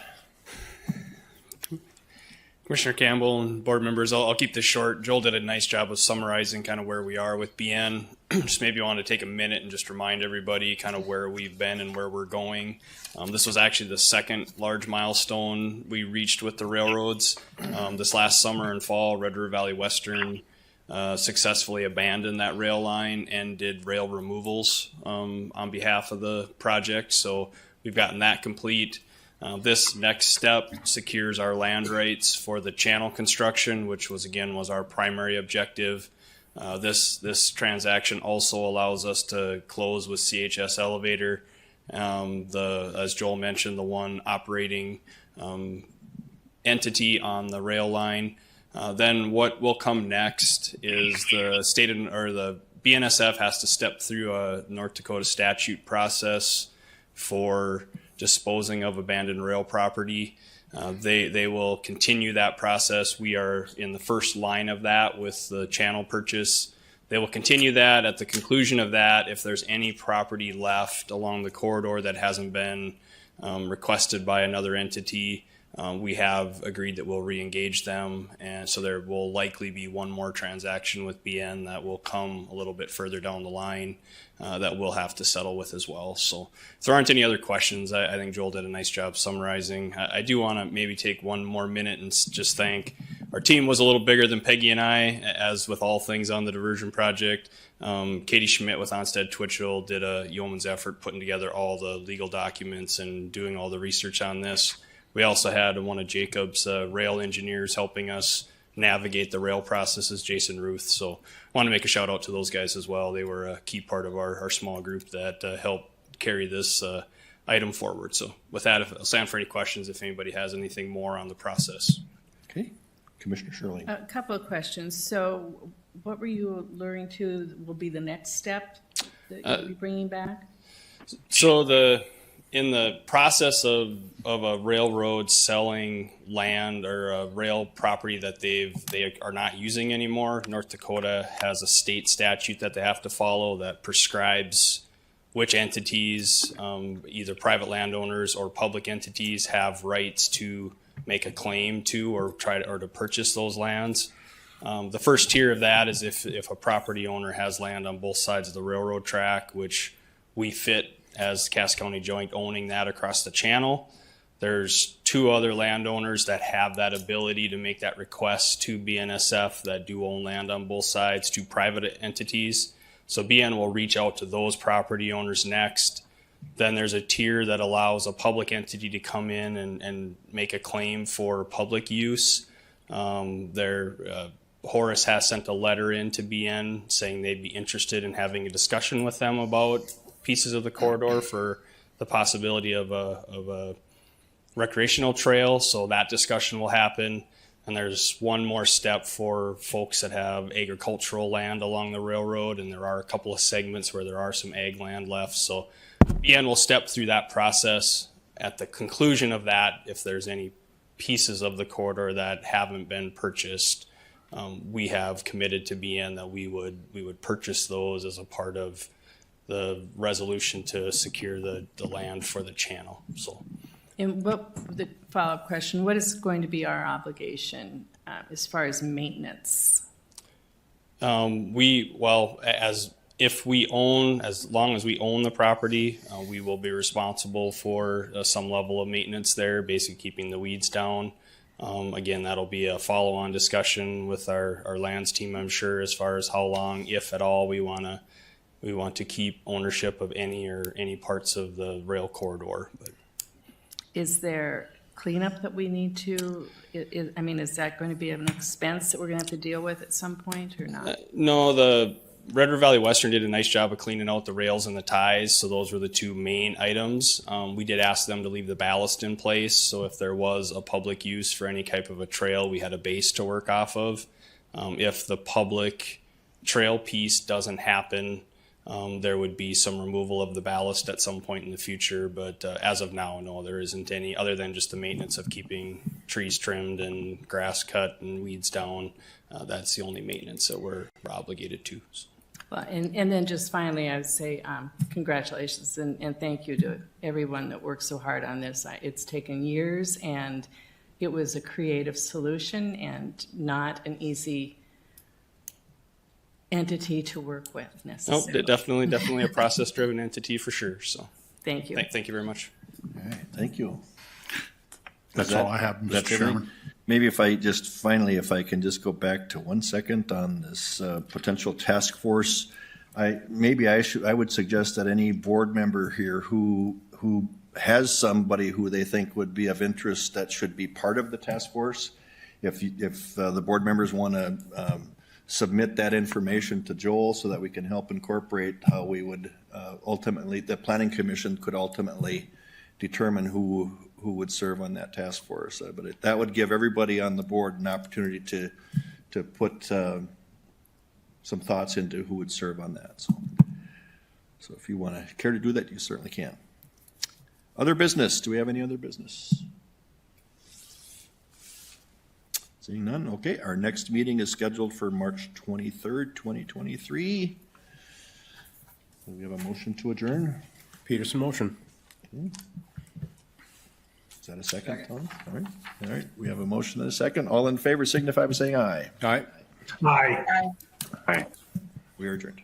Commissioner Campbell and board members, I'll keep this short. Joel did a nice job of summarizing kind of where we are with BN. Just maybe want to take a minute and just remind everybody kind of where we've been and where we're going. This was actually the second large milestone we reached with the railroads. This last summer and fall, Red River Valley Western successfully abandoned that rail line and did rail removals on behalf of the project. So we've gotten that complete. This next step secures our land rights for the channel construction, which was our primary objective. This transaction also allows us to close with CHS Elevator. As Joel mentioned, the one operating entity on the rail line. Then what will come next is the BNSF has to step through a North Dakota statute process for disposing of abandoned rail property. They will continue that process. We are in the first line of that with the channel purchase. They will continue that. At the conclusion of that, if there's any property left along the corridor that hasn't been requested by another entity, we have agreed that we'll re-engage them. And so there will likely be one more transaction with BN that will come a little bit further down the line that we'll have to settle with as well. So if there aren't any other questions, I think Joel did a nice job summarizing. I do want to maybe take one more minute and just thank our team. Was a little bigger than Peggy and I, as with all things on the diversion project. Katie Schmidt with Onstead Twitchell did a yeoman's effort putting together all the legal documents and doing all the research on this. We also had one of Jacob's rail engineers helping us navigate the rail processes, Jason Ruth. So I want to make a shout out to those guys as well. They were a key part of our small group that helped carry this item forward. So with that, I'll stand for any questions if anybody has anything more on the process. Okay. Commissioner Shirley. A couple of questions. So what were you alluring to will be the next step that you'll be bringing back? So in the process of a railroad selling land or a rail property that they are not using anymore, North Dakota has a state statute that they have to follow that prescribes which entities, either private landowners or public entities, have rights to make a claim to or to purchase those lands. The first tier of that is if a property owner has land on both sides of the railroad track, which we fit as Cass County Joint owning that across the channel. There's two other landowners that have that ability to make that request to BNSF that do own land on both sides, two private entities. So BN will reach out to those property owners next. Then there's a tier that allows a public entity to come in and make a claim for public use. Horace has sent a letter in to BN saying they'd be interested in having a discussion with them about pieces of the corridor for the possibility of a recreational trail. So that discussion will happen. And there's one more step for folks that have agricultural land along the railroad. And there are a couple of segments where there are some ag land left. So BN will step through that process. At the conclusion of that, if there's any pieces of the corridor that haven't been purchased, we have committed to BN that we would purchase those as a part of the resolution to secure the land for the channel. So, and the follow-up question, what is going to be our obligation as far as maintenance? as long as we own the property, we will be responsible for some level of maintenance there, basically keeping the weeds down. Again, that'll be a follow-on discussion with our lands team, I'm sure, as far as how long, if at all, we want to keep ownership of any parts of the rail corridor. But Is there cleanup that we need to, is that going to be an expense that we're going to have to deal with at some point or not? No, the Red River Valley Western did a nice job of cleaning out the rails and the ties, so those were the two main items. We did ask them to leave the ballast in place, so if there was a public use for any type of a trail, we had a base to work off of. If the public trail piece doesn't happen, there would be some removal of the ballast at some point in the future, but as of now, no, there isn't any, other than just the maintenance of keeping trees trimmed and grass cut and weeds down. That's the only maintenance that we're obligated to. Well, and then just finally, I would say congratulations and thank you to everyone that worked so hard on this. It's taken years, and it was a creative solution and not an easy entity to work with Nope, necessarily. definitely a process-driven entity for sure. So Thank you. thank you very much. All right, thank you. That's all I have, Mr. That's everything? Chairman. Maybe if I can just go back to 1 second on this potential task force. I would suggest that any board member here who has somebody who they think would be of interest that should be part of the task force, if the board members want to submit that information to Joel so that we can help incorporate how we would ultimately, the planning commission could ultimately determine who would serve on that task force. But that would give everybody on the board an opportunity to put some thoughts into who would serve on that. So if you want to care to do that, you certainly can. Other business, do we have any other business? Seeing none, okay, our next meeting is scheduled for March 23rd, 2023. Do we have a motion to adjourn? Peterson motion. Okay. Is that a second, Tom? All right, we have a motion and a second. All in favor signify by saying aye. All right. Aye. We are adjourned.